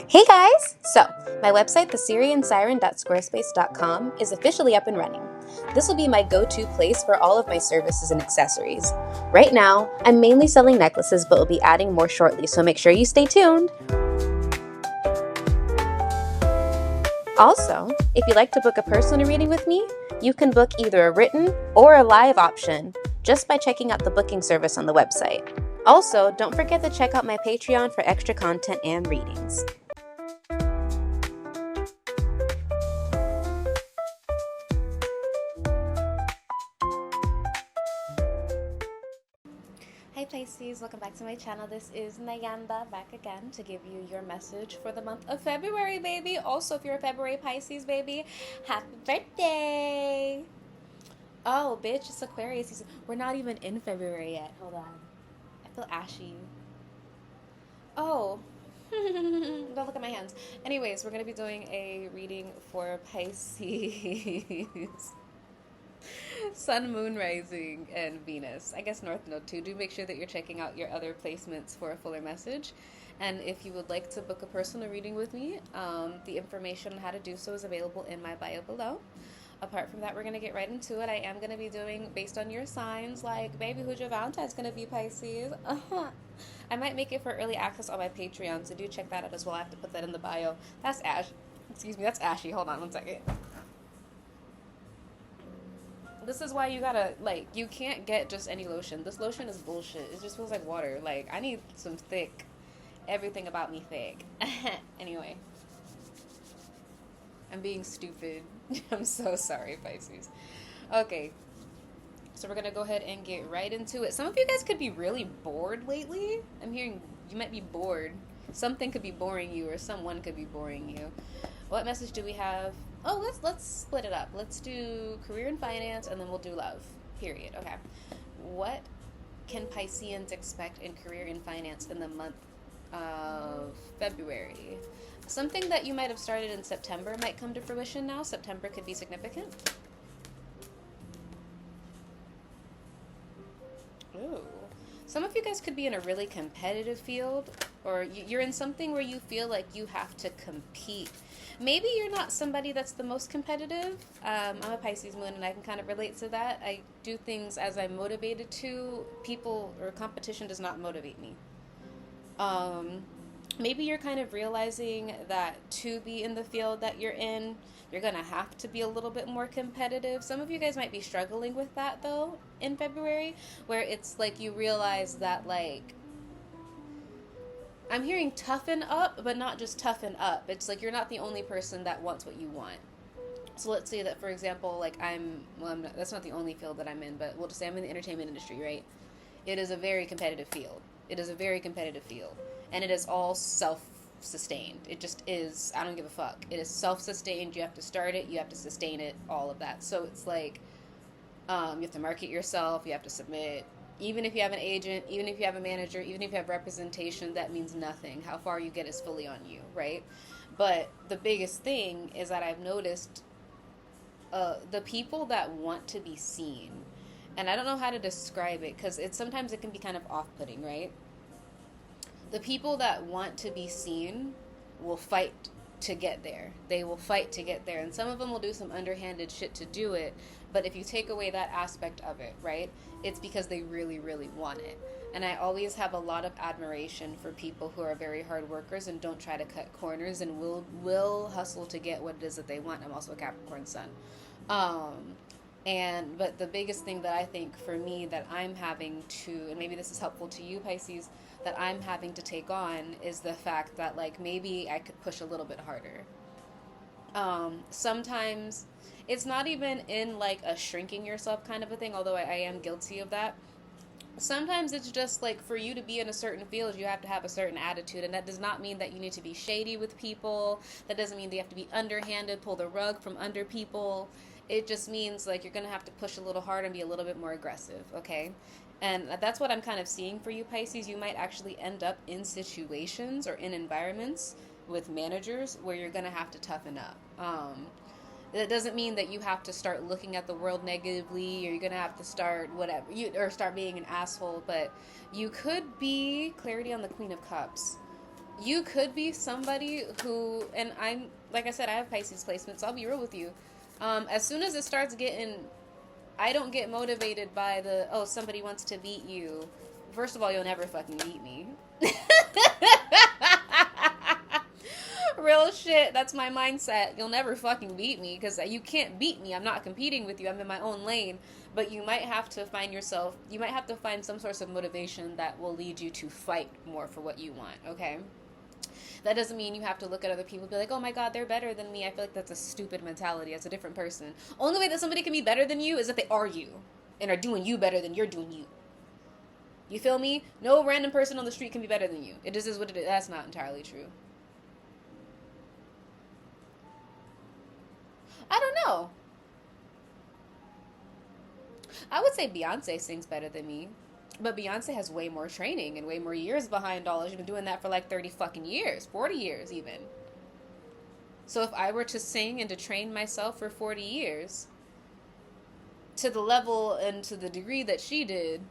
Hey guys! So, my website, thesyriansiren.squarespace.com, is officially up and running. This will be my go-to place for all of my services and accessories. Right now, I'm mainly selling necklaces, but will be adding more shortly, so make sure you stay tuned. Also, if you'd like to book a personal reading with me, you can book either a written or a live option just by checking out the booking service on the website. Also, don't forget to check out my Patreon for extra content and readings. Hi Pisces, welcome back to my channel. This is Nayanda back again to give you your message for the month of February, baby. Also, if you're a February Pisces, baby, happy birthday! Oh, bitch, it's Aquarius season. We're not even in February yet. Hold on. I feel ashy. Oh. Don't look at my hands. Anyways, we're going to be doing a reading for Pisces. Sun, Moon, Rising, and Venus. I guess North Node too. Do make sure that you're checking out your other placements for a fuller message. And if you would like to book a personal reading with me, the information on how to do so is available in my bio below. Apart from that, we're going to get right into it. I am going to be doing based on your signs, like, baby, who's your Valentine's going to be, Pisces? I might make it for early access on my Patreon, so do check that out as well. I have to put that in the bio. That's Ash. Excuse me, that's Ashy. Hold on one second. This is why you gotta, like, you can't get just any lotion. This lotion is bullshit. It just feels like water. Like, I need some thick, everything about me thick. Anyway. I'm being stupid. I'm so sorry, Pisces. Okay. So we're gonna go ahead and get right into it. Some of you guys could be really bored lately. I'm hearing you might be bored. Something could be boring you, or someone could be boring you. What message do we have? Oh, let's split it up. Let's do career and finance, and then we'll do love. Period. Okay. What can Pisceans expect in career and finance in the month of February? Something that you might have started in September might come to fruition now. September could be significant. Ooh. Some of you guys could be in a really competitive field, or you're in something where you feel like you have to compete. Maybe you're not somebody that's the most competitive. I'm a Pisces moon, and I can kind of relate to that. I do things as I'm motivated to. People or competition does not motivate me. Maybe you're kind of realizing that to be in the field that you're in, you're going to have to be a little bit more competitive. Some of you guys might be struggling with that, though, in February, where it's like you realize that, like, I'm hearing toughen up, but not just toughen up. It's like you're not the only person that wants what you want. So let's say that, for example, like that's not the only field that I'm in, but we'll just say I'm in the entertainment industry, right? It is a very competitive field. It is a very competitive field. And it is all self-sustained. It just is, I don't give a fuck. It is self-sustained. You have to start it. You have to sustain it, all of that. So it's like you have to market yourself. You have to submit. Even if you have an agent, even if you have a manager, even if you have representation, that means nothing. How far you get is fully on you, right? But the biggest thing is that I've noticed the people that want to be seen, and I don't know how to describe it because sometimes it can be kind of off-putting, right? The people that want to be seen will fight to get there. They will fight to get there, and some of them will do some underhanded shit to do it, but if you take away that aspect of it, right, it's because they really, really want it. And I always have a lot of admiration for people who are very hard workers and don't try to cut corners and will hustle to get what it is that they want. I'm also a Capricorn sun. But the biggest thing that I think for me that I'm having to, and maybe this is helpful to you, Pisces, that I'm having to take on is the fact that, like, maybe I could push a little bit harder. Sometimes it's not even in like a shrinking yourself kind of a thing, although I am guilty of that. Sometimes it's just like for you to be in a certain field, you have to have a certain attitude, and that does not mean that you need to be shady with people. That doesn't mean that you have to be underhanded, pull the rug from under people. It just means like you're going to have to push a little harder and be a little bit more aggressive, okay? And that's what I'm kind of seeing for you, Pisces. You might actually end up in situations or in environments with managers where you're going to have to toughen up. That doesn't mean that you have to start looking at the world negatively, or you're going to have to start whatever, or start being an asshole, but you could be clarity on the Queen of Cups. You could be somebody who, and I'm, like I said, I have Pisces placement, so I'll be real with you. As soon as it starts getting, I don't get motivated by the, oh, somebody wants to beat you. First of all, you'll never fucking beat me. Real shit, that's my mindset. You'll never fucking beat me because you can't beat me. I'm not competing with you. I'm in my own lane. But you might have to find yourself, you might have to find some source of motivation that will lead you to fight more for what you want, okay? That doesn't mean you have to look at other people and be like, oh my god, they're better than me. I feel like that's a stupid mentality. That's a different person. Only way that somebody can be better than you is if they are you and are doing you better than you're doing you. You feel me? No random person on the street can be better than you. It just is what it is. That's not entirely true. I don't know. I would say Beyonce sings better than me. But Beyonce has way more training and way more years behind all. She's been doing that for like 30 fucking years, 40 years even. So if I were to sing and to train myself for 40 years, to the level and to the degree that she did,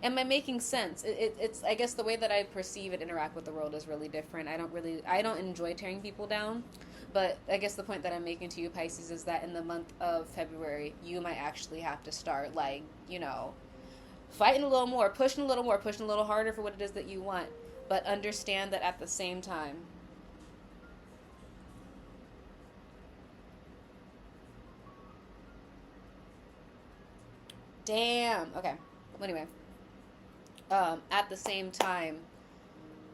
am I making sense? It's I guess the way that I perceive and interact with the world is really different. I don't enjoy tearing people down. But I guess the point that I'm making to you, Pisces, is that in the month of February, you might actually have to start, like, you know, fighting a little more, pushing a little harder for what it is that you want. But understand that at the same time, damn, okay. Anyway, at the same time,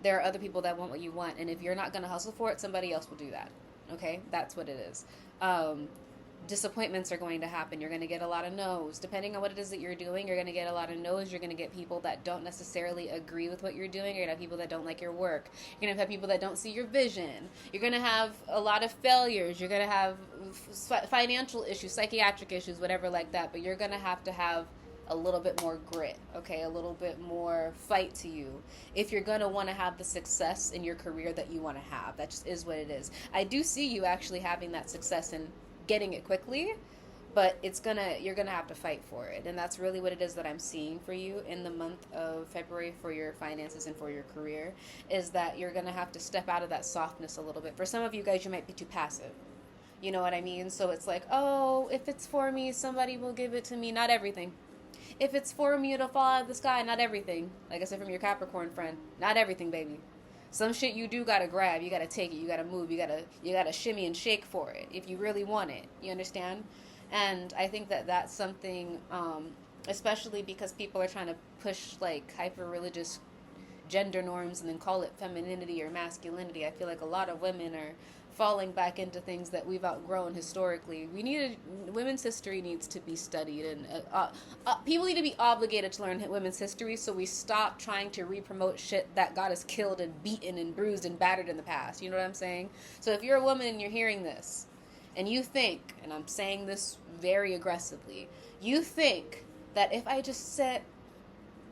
there are other people that want what you want, and if you're not gonna hustle for it, somebody else will do that. Okay, that's what it is. Disappointments are going to happen. You're going to get a lot of no's. Depending on what it is that you're doing, you're going to get a lot of no's. You're going to get people that don't necessarily agree with what you're doing. You're going to have people that don't like your work. You're going to have people that don't see your vision. You're going to have a lot of failures. You're going to have financial issues, psychiatric issues, whatever like that. But you're going to have a little bit more grit, okay, a little bit more fight to you if you're going to want to have the success in your career that you want to have. That just is what it is. I do see you actually having that success and getting it quickly, but you're gonna have to fight for it, and that's really what it is that I'm seeing for you in the month of February for your finances and for your career, is that you're gonna have to step out of that softness a little bit. For some of you guys, you might be too passive. You know what I mean? So it's like, oh, if it's for me, somebody will give it to me. Not everything. If it's for me, it'll fall out of the sky. Not everything. Like I said from your Capricorn friend, not everything, baby. Some shit you do gotta grab, you gotta take it, you gotta move, you gotta shimmy and shake for it if you really want it. You understand? And I think that that's something, especially because people are trying to push like hyper religious gender norms and then call it femininity or masculinity. I feel like a lot of women are falling back into things that we've outgrown historically. Women's history needs to be studied, and people need to be obligated to learn women's history, so we stop trying to re-promote shit that got us killed and beaten and bruised and battered in the past. You know what I'm saying? So if you're a woman and you're hearing this, and you think, and I'm saying this very aggressively, you think that if I just sit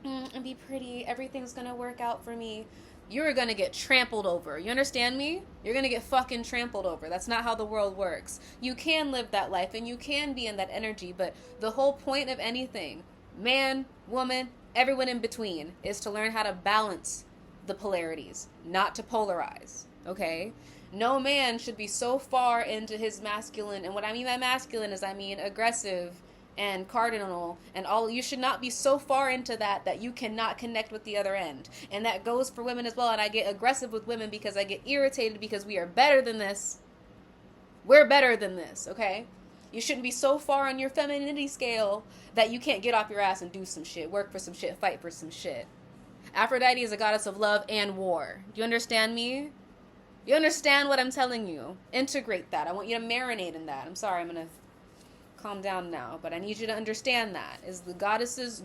and be pretty, everything's gonna work out for me, you're gonna get trampled over. You understand me? You're gonna get fucking trampled over. That's not how the world works. You can live that life and you can be in that energy, but the whole point of anything, man, woman, everyone in between, is to learn how to balance the polarities, not to polarize, okay? No man should be so far into his masculine, and what I mean by masculine is I mean aggressive and cardinal and all. You should not be so far into that you cannot connect with the other end. And that goes for women as well. And I get aggressive with women because I get irritated because we are better than this. We're better than this, okay? You shouldn't be so far on your femininity scale that you can't get off your ass and do some shit, work for some shit, fight for some shit. Aphrodite is a goddess of love and war. Do you understand me? You understand what I'm telling you? Integrate that. I want you to marinate in that. I'm sorry, I'm gonna calm down now, but I need you to understand that is the goddesses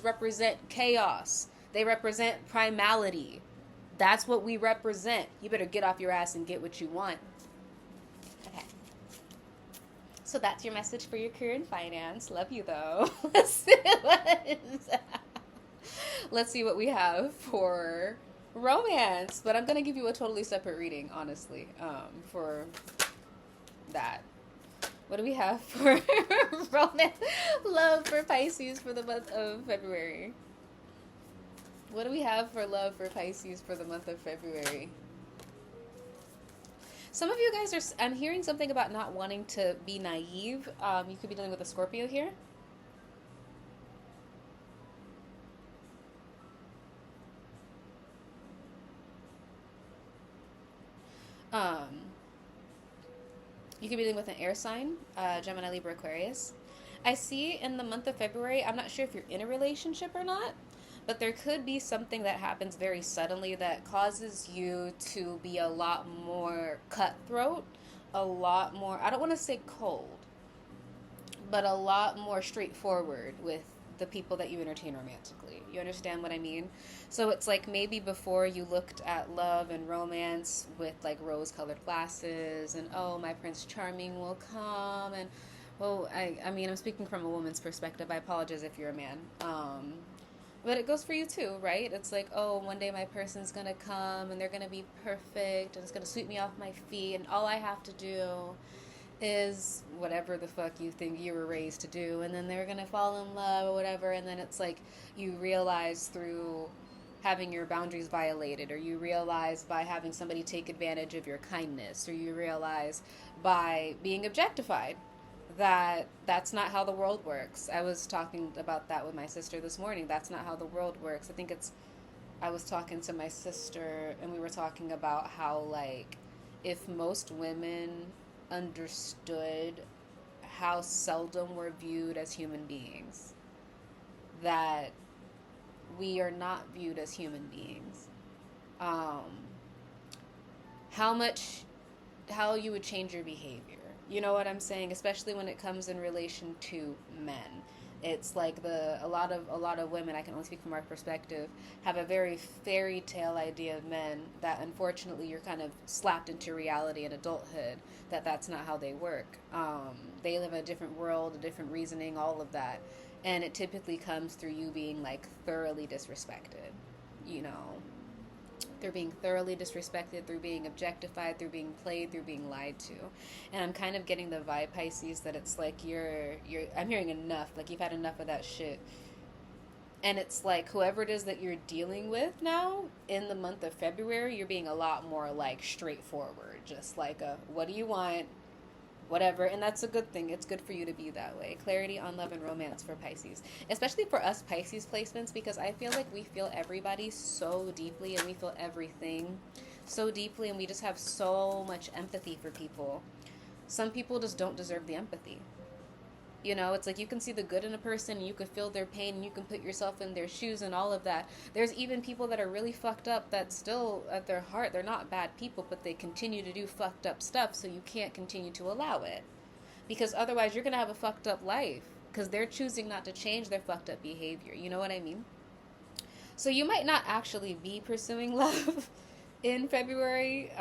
represent chaos. They represent primality. That's what we represent. You better get off your ass and get what you want. Okay. So that's your message for your career and finance. Love you though. Let's see what we have for romance. But I'm gonna give you a totally separate reading, honestly, for that. What do we have for romance? Love for Pisces for the month of February? What do we have for love for Pisces for the month of February? Some of you guys are, I'm hearing something about not wanting to be naive. You could be dealing with a Scorpio here. Um, you could be dealing with an air sign, Gemini, Libra, Aquarius. I see in the month of February, I'm not sure if you're in a relationship or not, but there could be something that happens very suddenly that causes you to be a lot more cutthroat, a lot more, I don't want to say cold, but a lot more straightforward with the people that you entertain romantically. You understand what I mean? So it's like maybe before you looked at love and romance with like rose colored glasses and oh, my Prince Charming will come and well, I mean, I'm speaking from a woman's perspective. I apologize if you're a man. But it goes for you too, right? It's like, oh, one day my person's gonna come and they're gonna be perfect and it's gonna sweep me off my feet and all I have to do is whatever the fuck you think you were raised to do, and then they're gonna fall in love or whatever, and then it's like you realize through having your boundaries violated, or you realize by having somebody take advantage of your kindness, or you realize by being objectified that that's not how the world works. I was talking about that with my sister this morning. That's not how the world works. I was talking to my sister and we were talking about how like if most women understood how seldom we're viewed as human beings, that we are not viewed as human beings, um, how much, how you would change your behavior. You know what I'm saying? Especially when it comes in relation to men. It's like a lot of women, I can only speak from our perspective, have a very fairy tale idea of men that unfortunately you're kind of slapped into reality in adulthood that that's not how they work. They live in a different world, a different reasoning, all of that, and it typically comes through you being like thoroughly disrespected. You know, they're being thoroughly disrespected, through being objectified, through being played, through being lied to. And I'm kind of getting the vibe, Pisces, that it's like you're I'm hearing enough, like you've had enough of that shit. And it's like whoever it is that you're dealing with now in the month of February, you're being a lot more like straightforward, just like a what do you want? Whatever, and that's a good thing. It's good for you to be that way. Clarity on love and romance for Pisces, especially for us Pisces placements, because I feel like we feel everybody so deeply and we feel everything so deeply and we just have so much empathy for people. Some people just don't deserve the empathy. You know, it's like you can see the good in a person, you can feel their pain, and you can put yourself in their shoes and all of that. There's even people that are really fucked up that still, at their heart, they're not bad people, but they continue to do fucked up stuff, so you can't continue to allow it. Because otherwise, you're going to have a fucked up life, because they're choosing not to change their fucked up behavior. You know what I mean? So you might not actually be pursuing love in February.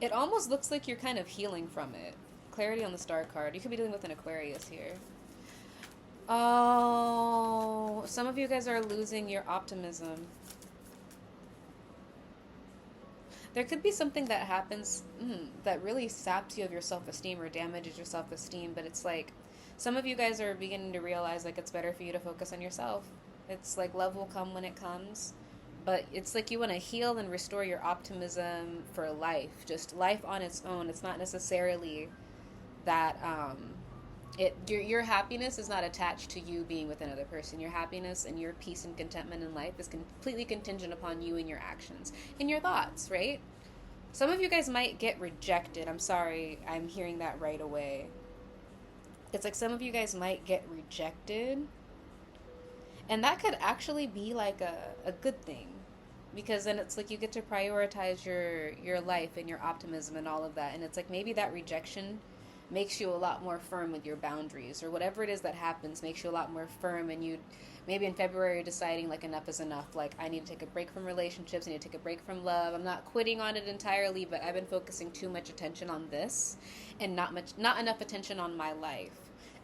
It almost looks like you're kind of healing from it. Clarity on the star card. You could be dealing with an Aquarius here. Oh, some of you guys are losing your optimism. There could be something that happens that really saps you of your self-esteem or damages your self-esteem, but it's like some of you guys are beginning to realize like it's better for you to focus on yourself. It's like love will come when it comes, but it's like you want to heal and restore your optimism for life, just life on its own. It's not necessarily that your happiness is not attached to you being with another person. Your happiness and your peace and contentment in life is completely contingent upon you and your actions and your thoughts, right? Some of you guys might get rejected. I'm sorry, I'm hearing that right away. It's like some of you guys might get rejected, and that could actually be like a good thing, because then it's like you get to prioritize your life and your optimism and all of that, and it's like maybe that rejection makes you a lot more firm with your boundaries, or whatever it is that happens makes you a lot more firm, and you maybe in February deciding like enough is enough, like I need to take a break from relationships, I need to take a break from love. I'm not quitting on it entirely, but I've been focusing too much attention on this and not enough attention on my life.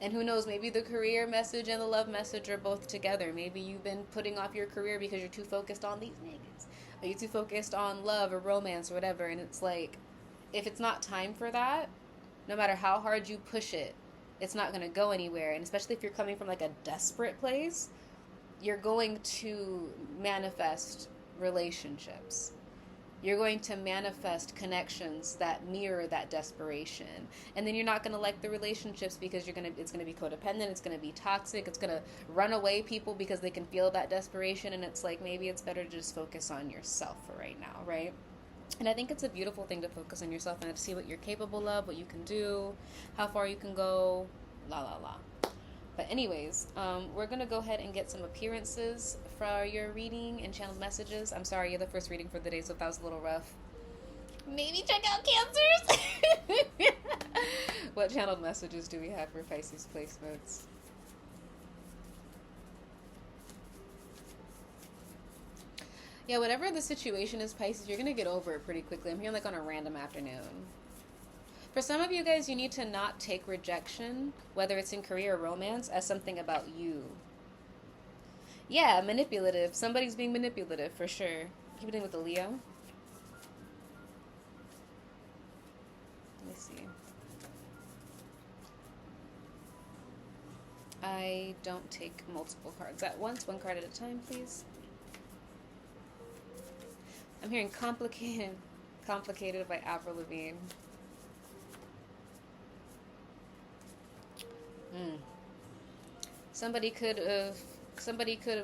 And who knows, maybe the career message and the love message are both together. Maybe you've been putting off your career because you're too focused on these niggas, or you're too focused on love or romance or whatever, and it's like if it's not time for that, no matter how hard you push it, it's not going to go anywhere. And especially if you're coming from like a desperate place, you're going to manifest relationships. You're going to manifest connections that mirror that desperation. And then you're not going to like the relationships because it's going to be codependent, it's going to be toxic, it's going to run away people because they can feel that desperation, and it's like maybe it's better to just focus on yourself for right now, right? And I think it's a beautiful thing to focus on yourself and to see what you're capable of, what you can do, how far you can go, la la la. But anyways, we're going to go ahead and get some appearances for your reading and channeled messages. I'm sorry, you're the first reading for the day, so if that was a little rough, maybe check out Cancers. What channeled messages do we have for Pisces placements? Yeah, whatever the situation is, Pisces, you're going to get over it pretty quickly. I'm hearing like on a random afternoon. For some of you guys, you need to not take rejection, whether it's in career or romance, as something about you. Yeah, manipulative. Somebody's being manipulative, for sure. Keep it in with the Leo. Let me see. I don't take multiple cards at once. One card at a time, please. I'm hearing complicated by Avril Lavigne. Somebody could have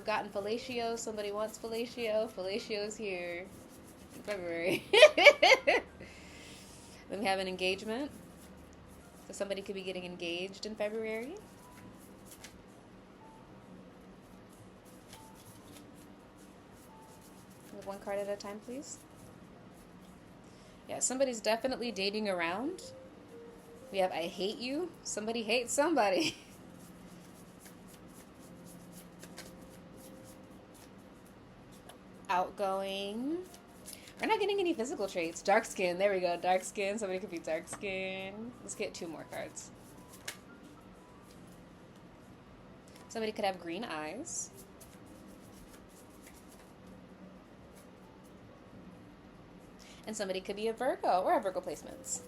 gotten fellatio. Somebody wants fellatio. Fellatio's here in February. Then we have an engagement. So somebody could be getting engaged in February. One card at a time, please. Yeah, somebody's definitely dating around. We have I hate you. Somebody hates somebody. Outgoing. We're not getting any physical traits. Dark skin. There we go. Dark skin. Somebody could be dark skin. Let's get 2 more cards. Somebody could have green eyes. And somebody could be a Virgo or a Virgo placements.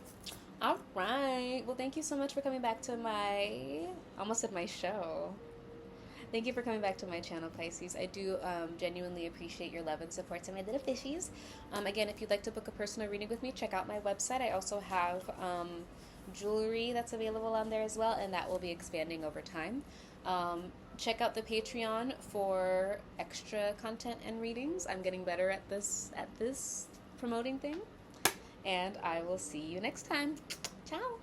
All right. Well, thank you so much for coming back to my, almost said my show. Thank you for coming back to my channel, Pisces. I do genuinely appreciate your love and support to my little fishies. Again, if you'd like to book a personal reading with me, check out my website. I also have jewelry that's available on there as well, and that will be expanding over time. Check out the Patreon for extra content and readings. I'm getting better at this promoting thing. And I will see you next time. Ciao.